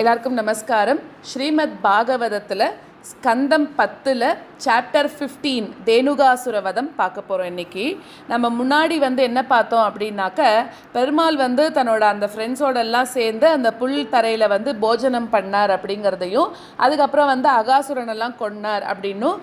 எல்லாருக்கும் நமஸ்காரம். ஸ்ரீமத் பாகவதத்தில் ஸ்கந்தம் 10ல் சாப்டர் 15 தேனுகாசுர வதம் பார்க்க போகிறோம். இன்றைக்கி நம்ம முன்னாடி என்ன பார்த்தோம் அப்படின்னாக்க, பெருமாள் தன்னோட அந்த ஃப்ரெண்ட்ஸோடெல்லாம் சேர்ந்து அந்த புல் தரையில் போஜனம் பண்ணார் அப்படிங்கிறதையும், அதுக்கப்புறம் அகாசுரனெல்லாம் கொன்னார் அப்படின்னும்,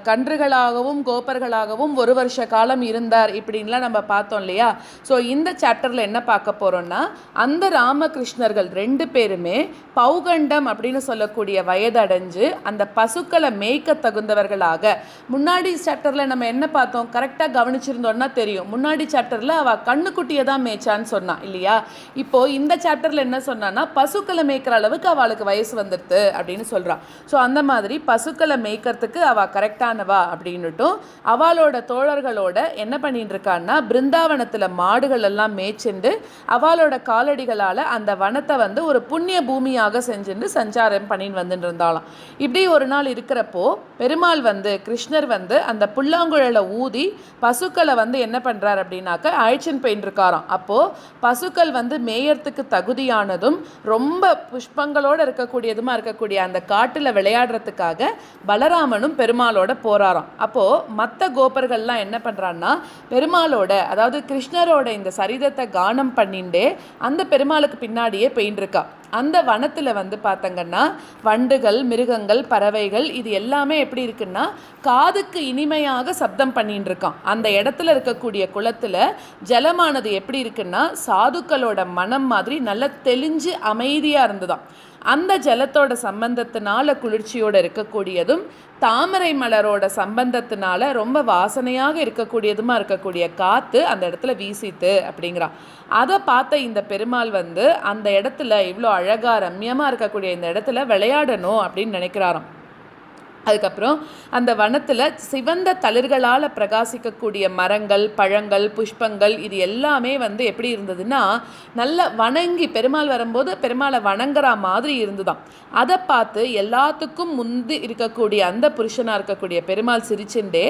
கன்றுகளாகவும் கோப்பர்களாகவும் 1 வருஷ காலம் இருந்தார் இப்படின்லாம் நம்ம பார்த்தோம் இல்லையா. ஸோ இந்த சாப்டரில் என்ன பார்க்க போகிறோன்னா, அந்த ராமகிருஷ்ணர்கள் 2 பேருமே பௌகண்டம் அப்படின்னு சொல்லக்கூடிய வயதடைஞ்சு அந்த பசுக்களை மேய்க்க தகுந்தவர்களாக, முன்னாடி சாப்டரில் நம்ம என்ன பார்த்தோம், கரெக்டாக கவனிச்சிருந்தோன்னா தெரியும். முன்னாடி சாப்டரில் அவள் கண்ணுக்குட்டியை தான் மேய்ச்சான்னு சொன்னான் இல்லையா. இப்போது இந்த சாப்டரில் என்ன சொன்னான்னா, பசுக்களை மேய்க்கிற அளவுக்கு அவளுக்கு வயசு வந்துடுது அப்படின்னு சொல்கிறான். ஸோ அந்த மாதிரி பசுக்களை மேய்க்கிறதுக்கு அவள் கரெக்டானவா அப்படின்னுட்டும், அவளோட தோழர்களோட என்ன பண்ணிட்டு இருக்கான்னா, பிருந்தாவனத்தில் மாடுகள் எல்லாம் மேய்ச்சிண்டு அவளோட காலடிகளால் அந்த வனத்தை ஒரு புண்ணிய பூமியாக செஞ்சுட்டு சஞ்சாரம் பண்ணின்னு வந்துட்டு இருந்தாலும். இப்படி ஒரு நாள் இருக்கிறப்போ பெருமாள் கிருஷ்ணர் அந்த புல்லாங்குழலை ஊதி பசுக்களை என்ன பண்ணுறார் அப்படின்னாக்க அழைச்சின்னு போயின்னு இருக்காராம். அப்போது பசுக்கள் மேயறதுக்கு தகுதியானதும் ரொம்ப புஷ்பங்களோடு இருக்கக்கூடிய அந்த காட்டில் விளையாடுறதுக்காக பலராமனும் பெருமாளோட போகிறாராம். அப்போது மற்ற கோபர்கள்லாம் என்ன பண்ணுறான்னா, பெருமாளோட அதாவது கிருஷ்ணரோட இந்த சரிதத்தை கானம் பண்ணிண்டே அந்த பெருமாளுக்கு பின்னாடியே போயின்னு இருக்கா. அந்த வனத்தில் பார்த்தங்கன்னா வண்டுகள், மிருகங்கள், பறவைகள் இது எல்லாமே எப்படி இருக்குன்னா, காதுக்கு இனிமையாக சப்தம் பண்ணிட்டு இருக்கான். அந்த இடத்துல இருக்கக்கூடிய குளத்தில் ஜலமானது எப்படி இருக்குன்னா, சாதுக்களோட மனம் மாதிரி நல்லா தெளிஞ்சு அமைதியாக இருந்துதான். அந்த ஜலத்தோட சம்பந்தத்தினால குளிர்ச்சியோடு இருக்கக்கூடியதும், தாமரை மலரோட சம்பந்தத்தினால ரொம்ப வாசனையாக இருக்கக்கூடிய காற்று அந்த இடத்துல வீசித்து அப்படிங்கிறான். அதை பார்த்த இந்த பெருமாள் அந்த இடத்துல இவ்வளோ அழகாக ரம்யமாக இருக்கக்கூடிய இந்த இடத்துல விளையாடணும் அப்படின்னு நினைக்கிறாராம். அதுக்கப்புறம் அந்த வனத்தில் சிவந்த தளிர்களால் பிரகாசிக்கக்கூடிய மரங்கள், பழங்கள், புஷ்பங்கள் இது எல்லாமே எப்படி இருந்ததுன்னா, நல்ல வணங்கி பெருமாள் வரும்போது பெருமாளை வணங்குற மாதிரி இருந்துதான். அதை பார்த்து எல்லாத்துக்கும் முந்தி இருக்கக்கூடிய அந்த புருஷனாக இருக்கக்கூடிய பெருமாள் சிரிச்சுண்டே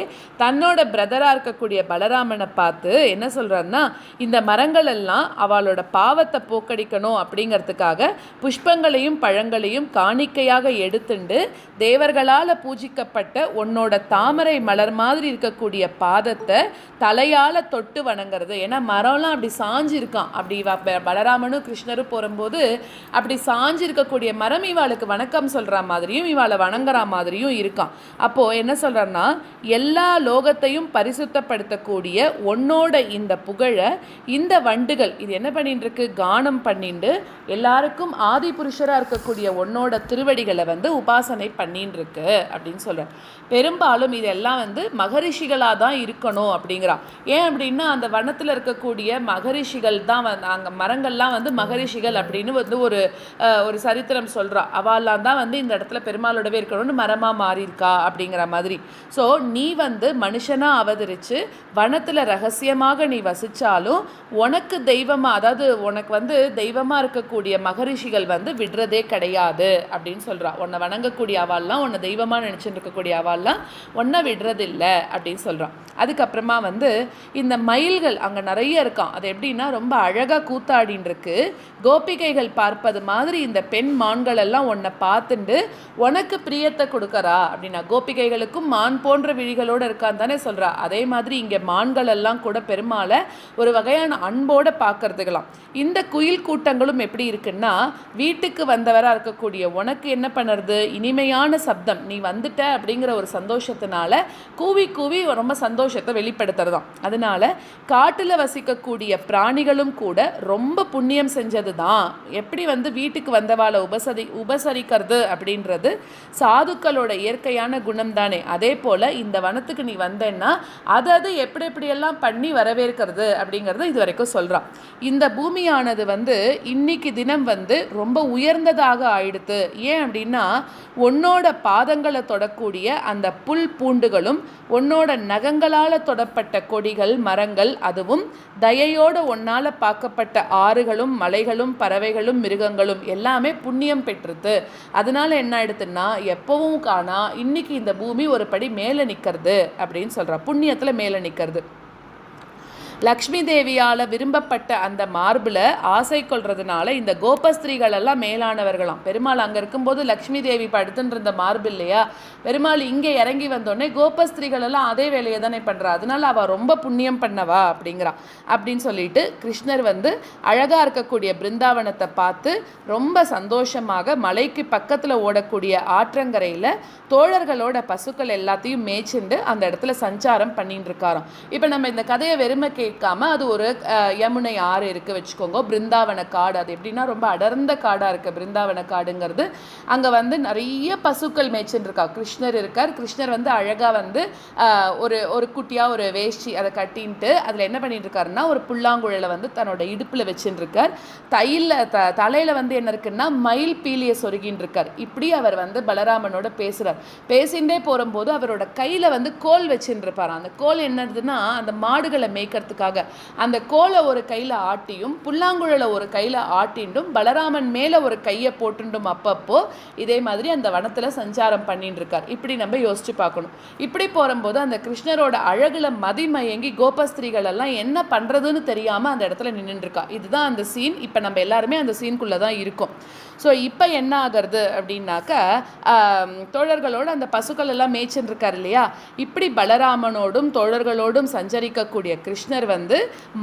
தன்னோட பிரதராக இருக்கக்கூடிய பலராமனை பார்த்து என்ன சொல்கிறாருன்னா, இந்த மரங்கள் எல்லாம் அவளோட பாவத்தை போக்கடிக்கணும் அப்படிங்கிறதுக்காக புஷ்பங்களையும் பழங்களையும் காணிக்கையாக எடுத்துண்டு தேவர்களால் பூஜிக்கப்பட்ட உன்னோட தாமரை மலர் மாதிரி இருக்கக்கூடிய பாதத்தை தலையால் தொட்டு வணங்குறது. ஏன்னா மரம்லாம் அப்படி சாஞ்சு இருக்கான். அப்படி பலராமனும் கிருஷ்ணரும் போகும்போது அப்படி சாஞ்சு இருக்கக்கூடிய மரம் இவாளுக்கு வணக்கம் சொல்கிற மாதிரியும் இவாளை வணங்குற மாதிரியும் இருக்கான். அப்போது என்ன சொல்கிறன்னா, எல்லா லோகத்தையும் பரிசுத்தப்படுத்தக்கூடிய உன்னோட இந்த புகழை இந்த வண்டுகள் இது என்ன பண்ணிட்டு இருக்கு, கானம் பண்ணிட்டு எல்லாருக்கும் ஆதி புருஷராக இருக்கக்கூடிய உன்னோட திருவடிகளை உபாசனை பண்ணிட்டு இருக்கு அப்படின்னு சொல்கிறேன். பெரும்பாலும் இதெல்லாம் மகரிஷிகளாக தான் இருக்கணும் அப்படிங்கிறான். ஏன் அப்படின்னா, அந்த வனத்தில் இருக்கக்கூடிய மகரிஷிகள் தான் அங்கே மரங்கள்லாம் மகரிஷிகள் அப்படின்னு ஒரு சரித்திரம் சொல்கிறா. அவெல்லாம் தான் இந்த இடத்துல பெருமாளோடவே இருக்கணும்னு மரமாக மாறியிருக்கா அப்படிங்கிற மாதிரி. ஸோ நீ மனுஷனாக அவதரித்து வனத்தில் ரகசியமாக நீ வசித்தாலும் உனக்கு தெய்வமாக, அதாவது உனக்கு தெய்வமாக இருக்கக்கூடிய மகரிஷிகள் விடுறதே கிடையாது அப்படின்னு சொல்கிறா. உன்னை வணங்கக்கூடிய அவள்லாம், உன்னை தெய்வமாக நினச்சிட்டு இருக்கக்கூடிய அவள்லாம் ஒன்றை விடுறதில்லை அப்படின்னு சொல்கிறான். அதுக்கப்புறமா இந்த மயில்கள் அங்கே நிறைய இருக்கான். அது எப்படின்னா ரொம்ப அழகாக கூத்தாடின்னு இருக்கு. கோபிகைகள் பார்ப்பது மாதிரி இந்த பெண் மான்கள் எல்லாம் உன்னை பார்த்துட்டு உனக்கு பிரியத்தை கொடுக்கறா அப்படின்னா, கோபிகைகளுக்கும் மான் போன்ற விழிகளோடு இருக்கான்னு தானே சொல்கிறா. அதே மாதிரி இங்கே மான்கள் எல்லாம் கூட பெருமாளை ஒரு வகையான அன்போடு பார்க்கறதுக்கலாம். இந்த குயில் கூட்டங்களும் எப்படி இருக்குன்னா, வீட்டுக்கு வந்தவராக இருக்கக்கூடிய உனக்கு என்ன பண்ணுறது, இனிமையான சப்தம், நீ வந்துட்ட அப்படிங்கிற ஒரு சந்தோஷத்தினால கூவி கூவி ரொம்ப சந்தோஷத்தை வெளிப்படுத்துறதாம். அதனால காட்டில் வசிக்கக்கூடிய பிராணிகளும் கூட ரொம்ப புண்ணியம் செஞ்சது தான். எப்படி வீட்டுக்கு வந்தவாளை உபசரிக்கிறது அப்படின்றது சாதுக்களோட இயற்கையான குணம் தானே. அதே போல் இந்த வனத்துக்கு நீ வந்தேன்னா அது எப்படியெல்லாம் பண்ணி வரவேற்கிறது அப்படிங்கிறது இது வரைக்கும் சொல்கிறான். இந்த பூமியானது இன்னைக்கு தினம் ரொம்ப உயர்ந்ததாக ஆயிடுத்து. ஏன் அப்படின்னா, உன்னோட பாதங்களை தொடக்கூடிய அந்த புல் பூண்டுகளும் உன்னோட நகங்களால் தொடப்பட்ட கொடிகள், மரங்கள், அதுவும் தயையோடு உன்னால் பார்க்கப்பட்ட ஆறுகளும், மலைகளும், பறவைகளும், மிருகங்களும் எல்லாமே புண்ணியம் பெற்றுது. அதனால என்ன ஆயிடுத்துன்னா, எப்பவும் காணா இன்னைக்கு இந்த பூமி ஒரு படி மேலே நிற்கிறது அப்படின்னு சொல்கிறா. புண்ணியத்தில் மேலே நிற்கிறது. லக்ஷ்மி தேவியால் விரும்பப்பட்ட அந்த மார்பில் ஆசை கொள்றதுனால இந்த கோபஸ்திரீகள் எல்லாம் மேலானவர்களாம். பெருமாள் அங்கே இருக்கும்போது லக்ஷ்மி தேவி படுத்துட்டு இருந்த மார்பு இல்லையா, பெருமாள் இங்கே இறங்கி வந்தோடனே கோபஸ்திரீகள் எல்லாம் அதே வேலையை தானே பண்ணுறா, அதனால அவள் ரொம்ப புண்ணியம் பண்ணவா அப்படிங்கிறா. அப்படின்னு சொல்லிட்டு கிருஷ்ணர் வந்து அழகாக இருக்கக்கூடிய பிருந்தாவனத்தை பார்த்து ரொம்ப சந்தோஷமாக மலைக்கு பக்கத்தில் ஓடக்கூடிய ஆற்றங்கரையில் தோழர்களோட பசுக்கள் எல்லாத்தையும் மேய்ச்சிண்டு அந்த இடத்துல சஞ்சாரம் பண்ணிட்டு இருக்காராம். இப்போ நம்ம இந்த கதையை வெறுமை கேட்காம, அது ஒரு யமுனை ஆறு இருக்குது வச்சுக்கோங்க, பிருந்தாவன காடு. அது எப்படின்னா ரொம்ப அடர்ந்த காடாக இருக்குது பிருந்தாவன காடுங்கிறது. அங்கே வந்து நிறைய பசுக்கள் மேய்ச்சின்னு இருக்கா. கிருஷ்ணர் இருக்கார். கிருஷ்ணர் வந்து அழகாக வந்து ஒரு குட்டியாக ஒரு வேஷ்டி அதை கட்டின்ட்டு அதில் என்ன பண்ணிட்டு இருக்காருன்னா ஒரு புல்லாங்குழலை வந்து தன்னோட இடுப்பில் வச்சுட்டு இருக்கார். தலையில் வந்து என்ன இருக்குன்னா மயில் பீலியை சொருகின்னு இருக்கார். இப்படி அவர் வந்து பலராமனோட பேசுகிறார். பேசிகிட்டே போகும்போது அவரோட கையில் வந்து கோல் வச்சுட்டு இருப்பார். அந்த கோல் என்னதுன்னா அந்த மாடுகளை மேய்க்கிறதுக்காக அந்த கோலை ஒரு கையில் ஆட்டியும் புல்லாங்குழலை ஒரு கையில் ஆட்டிண்டும் பலராமன் மேலே ஒரு கையை போட்டுண்டும் அப்பப்போ இதே மாதிரி அந்த வனத்தில் சஞ்சாரம் பண்ணிட்டு இருக்கார். இப்படி நம்ம யோசிச்சு பார்க்கணும். இப்படி போகும்போது அந்த கிருஷ்ணரோட அழகுல மதிமயங்கி கோபஸ்திரீகள் எல்லாம் என்ன பண்ணுறதுன்னு தெரியாமல் அந்த இடத்துல நின்றுட்டு இருக்கா. இதுதான் அந்த சீன். இப்போ நம்ம எல்லாருமே அந்த சீனுக்குள்ளே தான் இருக்கோம். ஸோ இப்போ என்ன ஆகிறது அப்படின்னாக்க தோழர்களோடு அந்த பசுக்கள் எல்லாம் மேய்ச்சின்னு இருக்கார் இல்லையா. இப்படி பலராமனோடும் தோழர்களோடும் சஞ்சரிக்கக்கூடிய கிருஷ்ணர் வந்து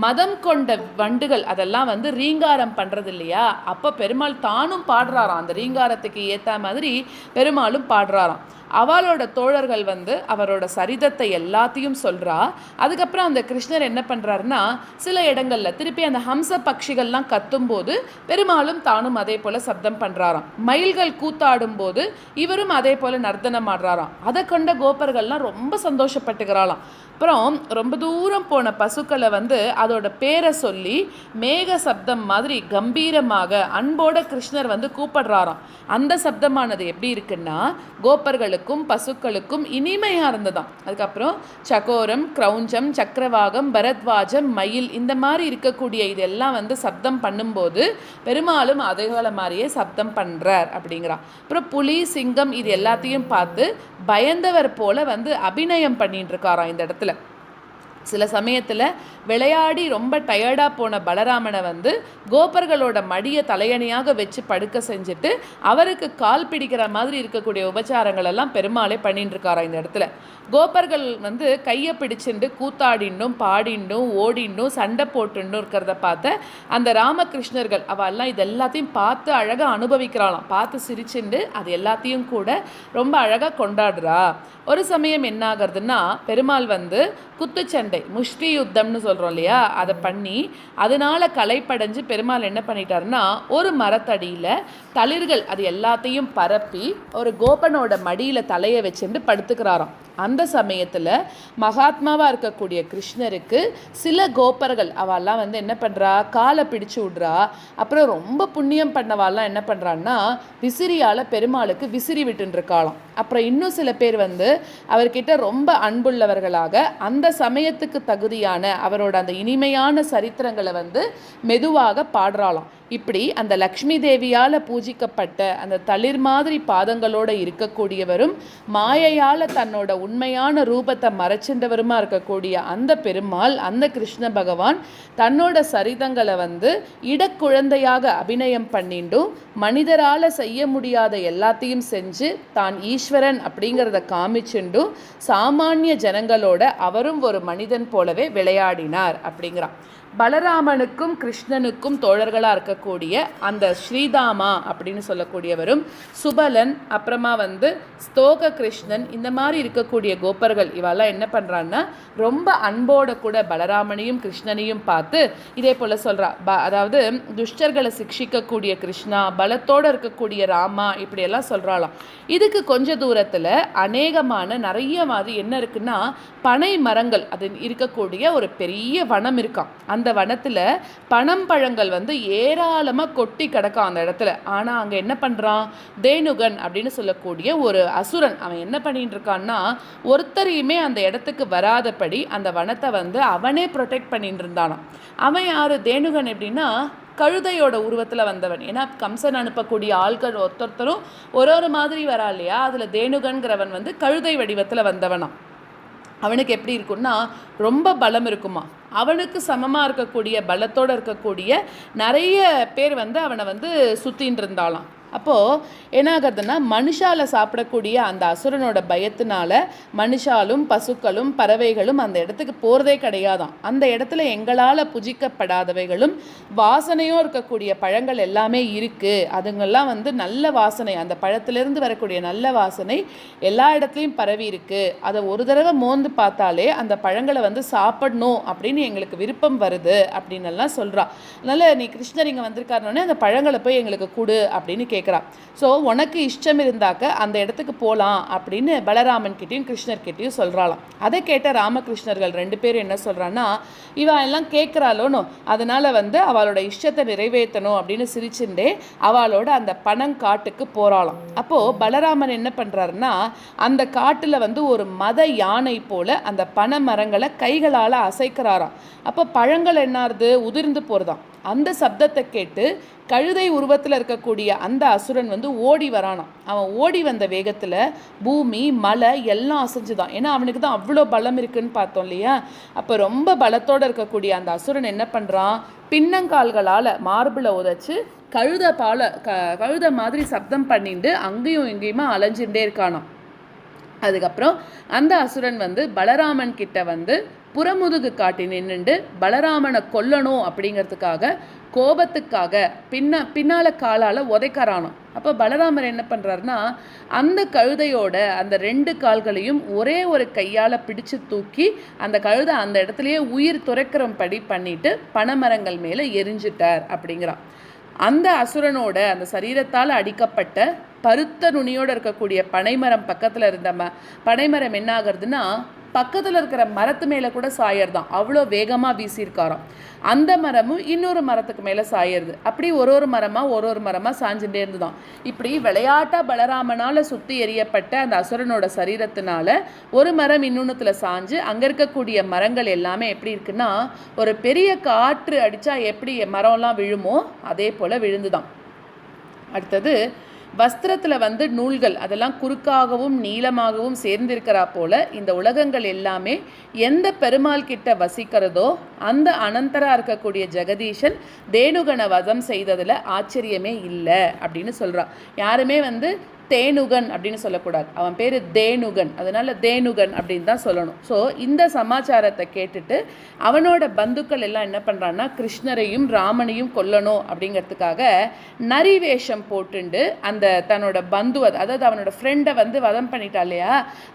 மதம் கொண்ட வண்டுகள் அதெல்லாம் வந்து ரீங்காரம் பண்ணுறது இல்லையா. அப்போ பெருமாள் தானும் பாடுறாராம். அந்த ரீங்காரத்துக்கு ஏற்ற மாதிரி பெருமாளும் பாடுறாராம். அவளோட தோழர்கள் வந்து அவரோட சரிதத்தை எல்லாத்தையும் சொல்கிறா. அதுக்கப்புறம் அந்த கிருஷ்ணர் என்ன பண்ணுறாருன்னா சில இடங்களில் திருப்பி அந்த ஹம்ச பட்சிகள்லாம் கத்தும்போது பெருமாளும் தானும் அதே போல் சப்தம் பண்ணுறாராம். மயில்கள் கூத்தாடும் போது இவரும் அதே போல் நர்த்தனம் ஆடுறாராம். அதை கொண்ட கோபர்கள்லாம் ரொம்ப சந்தோஷப்பட்டுக்கிறாளாம். அப்புறம் ரொம்ப தூரம் போன பசுக்களை வந்து அதோட பேரை சொல்லி மேக சப்தம் மாதிரி கம்பீரமாக அன்போட கிருஷ்ணர் வந்து கூப்பிடுறாராம். அந்த சப்தமானது எப்படி இருக்குன்னா கோபர்களுக்கும் பசுக்களுக்கும் இனிமையாக இருந்ததாம். அதுக்கப்புறம் சகோரம், கிரௌஞ்சம், சக்கரவாகம், பரத்வாஜம், மயில் இந்த மாதிரி இருக்கக்கூடிய இதெல்லாம் வந்து சப்தம் பண்ணும்போது பெருமாளும் அதேகால மாதிரியே சப்தம் பண்ணுறார் அப்படிங்கிறான். அப்புறம் புலி, சிங்கம் இது எல்லாத்தையும் பார்த்து பயந்தவர் போல வந்து அபிநயம் பண்ணிட்டு இருக்காராம் இந்த இடத்துல. சில சமயத்தில் விளையாடி ரொம்ப டயர்டாக போன பலராமனை வந்து கோபர்களோட மடியை தலையணையாக வச்சு படுக்க செஞ்சுட்டு அவருக்கு கால் பிடிக்கிற மாதிரி இருக்கக்கூடிய உபச்சாரங்கள் எல்லாம் பெருமாளே பண்ணிட்டு இருக்காரா இந்த இடத்துல. கோபர்கள் வந்து கையை பிடிச்சிண்டு கூத்தாடிண்டும் பாடிண்டும் ஓடிண்டும் சண்டை போட்டுண்டும் இருக்கிறத பார்த்த அந்த ராமகிருஷ்ணர்கள் அவெல்லாம் இது எல்லாத்தையும் பார்த்து அழகாக அனுபவிக்கிறாளாம். பார்த்து சிரிச்சுண்டு அது எல்லாத்தையும் கூட ரொம்ப அழகாக கொண்டாடுறா. ஒரு சமயம் என்ன ஆகிறதுன்னா பெருமாள் வந்து குத்துச்சண்டை முஷ்டி யுத்தம்னு சொல்கிறோம் இல்லையா, அதை பண்ணி அதனால் களைப்படைஞ்சு பெருமாள் என்ன பண்ணிட்டாருன்னா ஒரு மரத்தடியில் தளிர்கள் அது எல்லாத்தையும் பரப்பி ஒரு கோபனோட மடியில் தலையை வச்சுட்டு படுத்துக்கிறாராம். அந்த சமயத்தில் மகாத்மாவாக இருக்கக்கூடிய கிருஷ்ணருக்கு சில கோபர்கள் அவெல்லாம் வந்து என்ன பண்ணுறா காலை பிடிச்சு விட்றா. அப்புறம் ரொம்ப புண்ணியம் பண்ணவாலாம் என்ன பண்ணுறான்னா விசிறியால் பெருமாளுக்கு விசிறி விட்டுருக்காளாம். அப்புறம் இன்னும் சில பேர் வந்து அவர்கிட்ட ரொம்ப அன்புள்ளவர்களாக அந்த சமயத்துக்கு தகுதியான அவரோட அந்த இனிமையான சரித்திரங்களை வந்து மெதுவாக பாடுறாளாம். இப்படி அந்த லக்ஷ்மி தேவியால் பூஜிக்கப்பட்ட அந்த தளிர் மாதிரி பாதங்களோடு இருக்கக்கூடியவரும் மாயையால் தன்னோட உண்மையான ரூபத்தை மறைச்சின்றவருமா இருக்கக்கூடிய அந்த பெருமாள் அந்த கிருஷ்ண பகவான் தன்னோட சரிதங்களை வந்து இடக்குழந்தையாக அபிநயம் பண்ணிண்டும் மனிதரால் செய்ய முடியாத எல்லாத்தையும் செஞ்சு தான் ஈஸ்வரன் அப்படிங்கிறத காமிச்சுண்டும் சாமானிய ஜனங்களோட அவரும் ஒரு மனிதன் போலவே விளையாடினார் அப்படிங்கிறான். பலராமனுக்கும் கிருஷ்ணனுக்கும் தோழர்களாக இருக்கக்கூடிய அந்த ஸ்ரீதாமா அப்படின்னு சொல்லக்கூடியவரும் சுபலன் அப்புறமா வந்து ஸ்தோக கிருஷ்ணன் இந்த மாதிரி இருக்கக்கூடிய கோபர்கள் இவெல்லாம் என்ன பண்ணுறான்னா ரொம்ப அன்போட கூட பலராமனையும் கிருஷ்ணனையும் பார்த்து இதே போல் சொல்கிறா. அதாவது துஷ்டர்களை சிக்ஷிக்கக்கூடிய கிருஷ்ணா, பலத்தோடு இருக்கக்கூடிய ராமா இப்படியெல்லாம் சொல்கிறாளாம். இதுக்கு கொஞ்ச தூரத்தில் அநேகமான நிறைய மாதிரி என்ன இருக்குன்னா பனை மரங்கள் அது இருக்கக்கூடிய ஒரு பெரிய வனம் இருக்கான். அந்த வனத்தில் பனம்பழங்கள் வந்து ஏராளமாக கொட்டி கிடக்கான் அந்த இடத்துல. ஆனால் அங்கே என்ன பண்ணுறான் தேனுகன் அப்படின்னு சொல்லக்கூடிய ஒரு அசுரன் அவன் என்ன பண்ணிட்டு இருக்கான்னா ஒருத்தரையுமே அந்த இடத்துக்கு வராதபடி அந்த வனத்தை வந்து அவனே ப்ரொடெக்ட் பண்ணிட்டு இருந்தானான். அவன் யார் தேனுகன் எப்படின்னா கழுதையோட உருவத்தில் வந்தவன். ஏன்னா கம்சன் அனுப்பக்கூடிய ஆள்கள் ஒருத்தரும் ஒரு மாதிரி வரா இல்லையா, அதில் தேனுகன்கிறவன் வந்து கழுதை வடிவத்தில் வந்தவனாம். அவனுக்கு எப்படி இருக்குன்னா ரொம்ப பலம் இருக்குமா. அவனுக்கு சமமாக இருக்கக்கூடிய பலத்தோடு இருக்கக்கூடிய நிறைய பேர் வந்து அவனை வந்து சுற்றின்னு இருந்தாலாம். அப்போது என்ன ஆகுறதுன்னா மனுஷால சாப்பிடக்கூடிய அந்த அசுரனோட பயத்தினால மனுஷாலும் பசுக்களும் பறவைகளும் அந்த இடத்துக்கு போகிறதே கிடையாதான். அந்த இடத்துல எங்களால் புஜிக்கப்படாதவைகளும் வாசனையும் இருக்கக்கூடிய பழங்கள் எல்லாமே இருக்குது. அதுங்கெல்லாம் வந்து நல்ல வாசனை, அந்த பழத்திலிருந்து வரக்கூடிய நல்ல வாசனை எல்லா இடத்துலையும் பரவி இருக்குது. அதை ஒரு தடவை மோந்து பார்த்தாலே அந்த பழங்களை வந்து சாப்பிடணும் அப்படின்னு எங்களுக்கு விருப்பம் வருது அப்படின்னு எல்லாம் சொல்கிறா. அதனால் நீ கிருஷ்ணர் இங்கே வந்திருக்காருனோடனே அந்த பழங்களை போய் எங்களுக்கு கொடு அப்படின்னு கேட்குறா. ஸோ உனக்கு இஷ்டம் இருந்தாக்க அந்த இடத்துக்கு போகலாம் அப்படின்னு பலராமன் கிட்டேயும் கிருஷ்ணர்கிட்டையும் சொல்கிறாளாம். அதை கேட்ட ராமகிருஷ்ணர்கள் 2 பேரும் என்ன சொல்கிறான்னா, இவ எல்லாம் கேட்குறாளோனோ அதனால் வந்து அவளோட இஷ்டத்தை நிறைவேற்றணும் அப்படின்னு சிரிச்சுட்டே அவளோட அந்த பனங்காட்டுக்கு போகிறாளாம். அப்போது பலராமன் என்ன பண்ணுறாருன்னா அந்த காட்டில் வந்து ஒரு மத யானை போல் அந்த பனை மரங்களை கைகளால் அசைக்கிறாராம். அப்போ பழங்கள் என்னாருது உதிர்ந்து போகிறதாம். அந்த சப்தத்தை கேட்டு கழுதை உருவத்தில் இருக்கக்கூடிய அந்த அசுரன் வந்து ஓடி வரானான். அவன் ஓடி வந்த வேகத்தில் பூமி மலை எல்லாம் அசைஞ்சுதான். ஏன்னா அவனுக்கு தான் அவ்வளோ பலம் இருக்குன்னு பார்த்தோம் இல்லையா. அப்போ ரொம்ப பலத்தோடு இருக்கக்கூடிய அந்த அசுரன் என்ன பண்ணுறான், பின்னங்கால்களால் மார்பில் உதைச்சு கழுதை மாதிரி சப்தம் பண்ணிட்டு அங்கேயும் இங்கேயுமா அலைஞ்சுட்டே இருக்கானாம். அதுக்கப்புறம் அந்த அசுரன் வந்து பலராமன் கிட்ட வந்து புறமுதுகு காட்டி நின்றுண்டு பலராமனை கொல்லணும் அப்படிங்கிறதுக்காக கோபத்துக்காக பின்னால் காலால் உதைக்கறானோ. அப்போ பலராமர் என்ன பண்ணுறாருன்னா அந்த கழுதையோட அந்த 2 கால்களையும் ஒரே ஒரு கையால் பிடிச்சு தூக்கி அந்த கழுதை அந்த இடத்துலையே உயிர் துறைக்கிறபடி பண்ணிட்டு பனைமரங்கள் மேலே எரிஞ்சிட்டார் அப்படிங்கிறான். அந்த அசுரனோட அந்த சரீரத்தால் அடிக்கப்பட்ட பருத்த நுனியோடு இருக்கக்கூடிய பனைமரம் பக்கத்தில் இருந்த பனைமரம் என்ன ஆகுறதுன்னா பக்கத்தில் இருக்கிற மரத்து மேலே கூட சாயறதான். அவ்வளோ வேகமாக வீசியிருக்காராம். அந்த மரமும் இன்னொரு மரத்துக்கு மேலே சாயறது. அப்படி ஒரு மரமாக சாஞ்சுட்டே இருந்துதான். இப்படி விளையாட்டாக பலராமனால் சுற்றி எறியப்பட்ட அந்த அசுரனோட சரீரத்தினால ஒரு மரம் இன்னொன்றுத்தில் சாஞ்சு அங்கே இருக்கக்கூடிய மரங்கள் எல்லாமே எப்படி இருக்குன்னா ஒரு பெரிய காற்று அடித்தா எப்படி மரம்லாம் விழுமோ அதே போல் விழுந்துதான். அடுத்தது வஸ்திரத்தில் வந்து நூல்கள் அதெல்லாம் குறுக்காகவும் நீளமாகவும் சேர்ந்திருக்கிறா போல இந்த உலகங்கள் எல்லாமே எந்த பெருமாள் கிட்ட வசிக்கிறதோ அந்த அனந்தரா இருக்கக்கூடிய ஜெகதீஷன் தேனுகனை வதம் செய்ததில் ஆச்சரியமே இல்லை அப்படின்னு சொல்கிறான். யாருமே வந்து தேனுகன் அப்படின்னு சொல்லக்கூடாது, அவன் பேர் தேனுகன், அதனால் தேனுகன் அப்படின்னு தான் சொல்லணும். ஸோ இந்த சமாச்சாரத்தை கேட்டுட்டு அவனோட பந்துக்கள் எல்லாம் என்ன பண்ணுறான்னா கிருஷ்ணரையும் ராமனையும் கொல்லணும் அப்படிங்கிறதுக்காக நரி வேஷம் போட்டுண்டு அந்த தன்னோட பந்துவை அதாவது அவனோட ஃப்ரெண்டை வந்து வதம் பண்ணிட்டா இல்லையா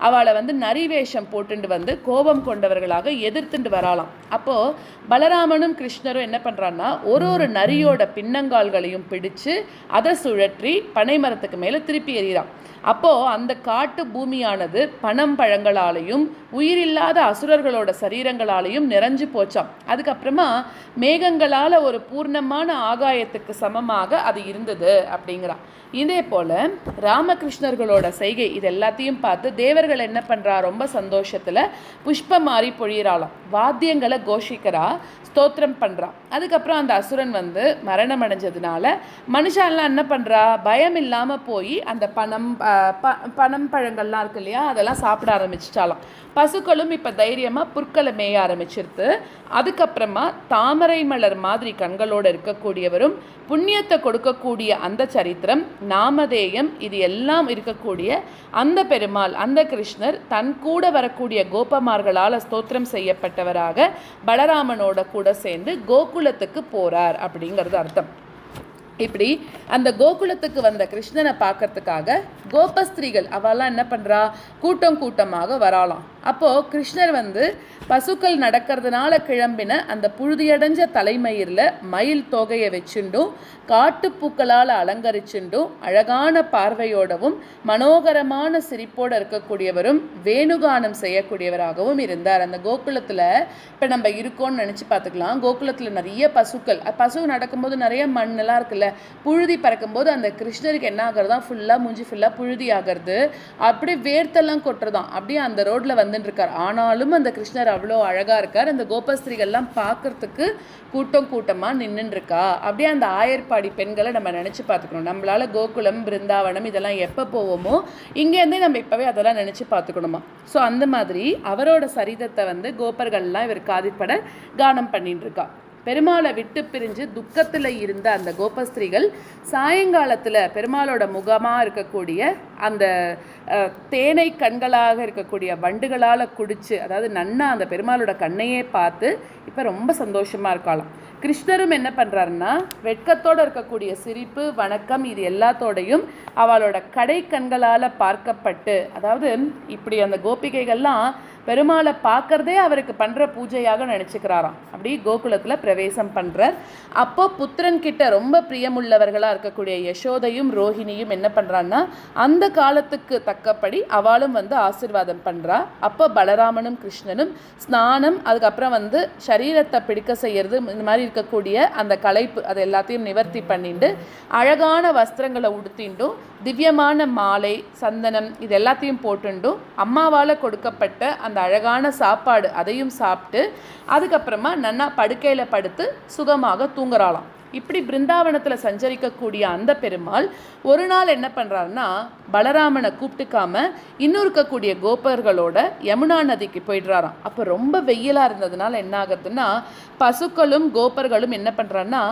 அவளை வந்து நரி வேஷம் போட்டுண்டு வந்து கோபம் கொண்டவர்களாக எதிர்த்துண்டு வராலாம். அப்போது பலராமனும் கிருஷ்ணரும் என்ன பண்ணுறான்னா ஒரு நரியோட பின்னங்கால்களையும் பிடிச்சு அதை சுழற்றி பனை மரத்துக்கு மேலே திருப்பி எறிகிறான். அப்போது அந்த காட்டு பூமியானது பனம் பழங்களாலையும் உயிரில்லாத அசுரர்களோட சரீரங்களாலையும் நிறைஞ்சு போச்சாம். அதுக்கப்புறமா மேகங்களால் ஒரு பூர்ணமான ஆகாயத்துக்கு சமமாக அது இருந்தது அப்படிங்கிறான். இதே போல் ராமகிருஷ்ணர்களோட செய்கை இது எல்லாத்தையும் பார்த்து தேவர்கள் என்ன பண்ணுறா ரொம்ப சந்தோஷத்தில் புஷ்பம் மாறி பொழியிறாளாம். வாத்தியங்களை கோஷிக்கிறா, ஸ்தோத்திரம் பண்ணுறா. அதுக்கப்புறம் அந்த அசுரன் வந்து மரணம் அடைஞ்சதுனால மனுஷாலாம் என்ன பண்ணுறா பயம் இல்லாமல் போய் அந்த பனம் பழங்கள்லாம் இருக்கு இல்லையா அதெல்லாம் சாப்பிட ஆரம்பிச்சிட்டாலாம். பசுக்களும் இப்போ தைரியமாக புற்களை மேய ஆரம்பிச்சிருது. அதுக்கப்புறமா தாமரை மலர் மாதிரி கண்களோடு இருக்கக்கூடியவரும் புண்ணியத்தை கொடுக்கக்கூடிய அந்த சரித்திரம் நாமதேயம் இது எல்லாம் இருக்கக்கூடிய அந்த பெருமாள் அந்த கிருஷ்ணர் தன் கூட வரக்கூடிய கோபமார்களால் ஸ்தோத்திரம் செய்யப்பட்டவராக பலராமனோட கூட சேர்ந்து கோகுலத்துக்கு போகிறார் அப்படிங்கிறது அர்த்தம். இப்படி அந்த கோகுலத்துக்கு வந்த கிருஷ்ணனை பார்க்கறதுக்காக கோபஸ்திரீகள் அவெல்லாம் என்ன பண்ணுறா கூட்டம் கூட்டமாக வராலாம். அப்போது கிருஷ்ணர் வந்து பசுக்கள் நடக்கிறதுனால கிளம்பின அந்த புழுதியடைஞ்ச தலைமயிரில் மயில் தோகையை வச்சுண்டும் காட்டுப்பூக்களால் அலங்கரிச்சுண்டும் அழகான பார்வையோடவும் மனோகரமான சிரிப்போடு இருக்கக்கூடியவரும் வேணுகானம் செய்யக்கூடியவராகவும் இருந்தார். அந்த கோகுலத்தில் இப்போ நம்ம இருக்கோன்னு நினச்சி பார்த்துக்கலாம். கோகுலத்தில் நிறைய பசு நடக்கும்போது நிறைய மண்ணெல்லாம் இருக்குல்ல புழுதி பறக்கும்போது அந்த கிருஷ்ணருக்கு என்ன ஆகுறதா ஃபுல்லாக மூஞ்சி ஃபுல்லாக புழுதி ஆகிறது. அப்படியே வேர்த்தெல்லாம் கொட்டுறதான். அப்படியே அந்த ரோட்டில் வந்து வந்துட்டு இருக்கார். ஆனாலும் அந்த கிருஷ்ணர் அவ்வளோ அழகாக இருக்கார். அந்த கோபஸ்திரிகள்லாம் பார்க்கறதுக்கு கூட்டம் கூட்டமாக நின்றுட்டு இருக்கா. அப்படியே அந்த ஆயர்பாடி பெண்களை நம்ம நினச்சி பார்த்துக்கணும். நம்மளால் கோகுலம் பிருந்தாவனம் இதெல்லாம் எப்போ போவோமோ இங்கேருந்தே நம்ம இப்போவே அதெல்லாம் நினச்சி பார்த்துக்கணுமா. ஸோ அந்த மாதிரி அவரோட சரிதத்தை வந்து கோபர்கள்லாம் இவர் காதிற்பட கானம் பண்ணிட்டு இருக்கா. பெருமாளை விட்டு பிரிஞ்சு துக்கத்தில் இருந்த அந்த கோபஸ்திரிகள் சாயங்காலத்தில் பெருமாளோட முகமாக இருக்கக்கூடிய அந்த தேனை கண்களாக இருக்கக்கூடிய வண்டுகளால் குடிச்சு, அதாவது நன்னா அந்த பெருமாளோட கண்ணையே பார்த்து இப்போ ரொம்ப சந்தோஷமாக இருக்கலாம். கிருஷ்ணரும் என்ன பண்ணுறாருன்னா வெட்கத்தோடு இருக்கக்கூடிய சிரிப்பு வணக்கம் இது எல்லாத்தோடையும் அவளோட கடை கண்களால் பார்க்கப்பட்டு, அதாவது இப்படி அந்த கோபிகைகள்லாம் பெருமாளை பார்க்கறதே அவருக்கு பண்ணுற பூஜையாக நினச்சிக்கிறாராம். அப்படி கோகுலத்தில் பிரவேசம் பண்ணுறார். அப்போ புத்திரன் கிட்ட ரொம்ப பிரியமுள்ளவர்களாக இருக்கக்கூடிய யசோதையும் ரோஹிணியும் என்ன பண்ணுறான்னா அந்த காலத்துக்கு தக்கப்படி அவளும் வந்து ஆசீர்வாதம் பண்ணுறா. அப்போ பலராமனும் கிருஷ்ணனும் ஸ்நானம், அதுக்கப்புறம் வந்து சரீரத்தை பிடிக்க செய்யறது, இந்த மாதிரி இருக்கக்கூடிய அந்த களைப்பு அது எல்லாத்தையும் நிவர்த்தி பண்ணிட்டு அழகான வஸ்திரங்களை உடுத்திண்டும் திவ்யமான மாலை சந்தனம் இது எல்லாத்தையும் போட்டுண்டும் அம்மாவால் கொடுக்கப்பட்ட அந்த அழகான சாப்பாடு அதையும் சாப்பிட்டு அதுக்கப்புறமா நன்னா படுக்கையில் படுத்து சுகமாக தூங்குறாளாம். இப்படி பிருந்தாவனத்தில் சஞ்சரிக்கக்கூடிய அந்த பெருமாள் ஒரு நாள் என்ன பண்ணுறாருன்னா பலராமனை கூப்பிட்டுக்காம இன்னும் இருக்கக்கூடிய கோபர்களோட யமுனா நதிக்கு போயிடுறாராம். அப்போ ரொம்ப வெயிலாக இருந்ததுனால என்ன ஆகுதுன்னா பசுக்களும் கோபர்களும் என்ன பண்ணுறான்னா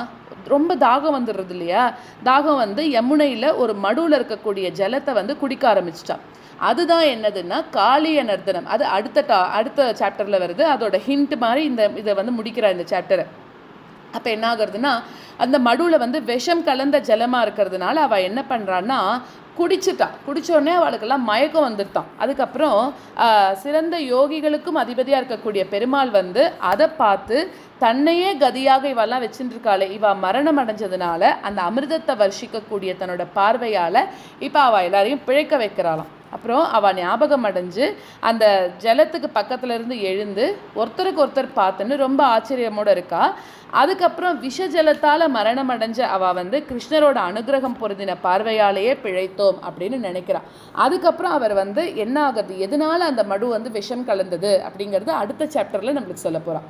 ரொம்ப தாகம் வந்துடுறது இல்லையா, தாகம் வந்து யமுனையில் ஒரு மடுவில் இருக்கக்கூடிய ஜலத்தை வந்து குடிக்க ஆரம்பிச்சிட்டான். அதுதான் என்னதுன்னா காளிய நர்தனம். அது அடுத்த சாப்டரில் வருது. அதோட ஹிண்ட் மாதிரி இதை வந்து முடிக்கிறார் இந்த சாப்டரை. அப்போ என்ன ஆகுறதுன்னா அந்த மடுவில் வந்து விஷம் கலந்த ஜலமாக இருக்கிறதுனால அவள் என்ன பண்ணுறான்னா குடித்தோடனே அவளுக்கெல்லாம் மயக்கம் வந்துட்டான். அதுக்கப்புறம் சிறந்த யோகிகளுக்கும் அதிபதியாக இருக்கக்கூடிய பெருமாள் வந்து அதை பார்த்து தன்னையே கதியாக இவெல்லாம் வச்சுட்டு இருக்காளே, இவள் மரணம் அடைஞ்சதுனால அந்த அமிர்தத்தை வர்ஷிக்கக்கூடிய தன்னோட பார்வையால் இப்போ அவள் எல்லாரையும் பிழைக்க வைக்கிறாளாம். அப்புறம் அவள் ஞாபகம் அடைஞ்சு அந்த ஜலத்துக்கு பக்கத்துல இருந்து எழுந்து ஒருத்தருக்கு ஒருத்தர் பார்த்துன்னு ரொம்ப ஆச்சரியமோடு இருக்கா. அதுக்கப்புறம் விஷ ஜலத்தால் மரணம் அடைஞ்ச அவள் வந்து கிருஷ்ணரோட அனுகிரகம் பொருந்தின பார்வையாலேயே பிழைத்தோம் அப்படின்னு நினைக்கிறாள். அதுக்கப்புறம் அவர் வந்து என்ன ஆகுது, எதனால அந்த மடு வந்து விஷம் கலந்தது அப்படிங்கிறது அடுத்த சாப்டரில் நம்மளுக்கு சொல்ல போகிறான்.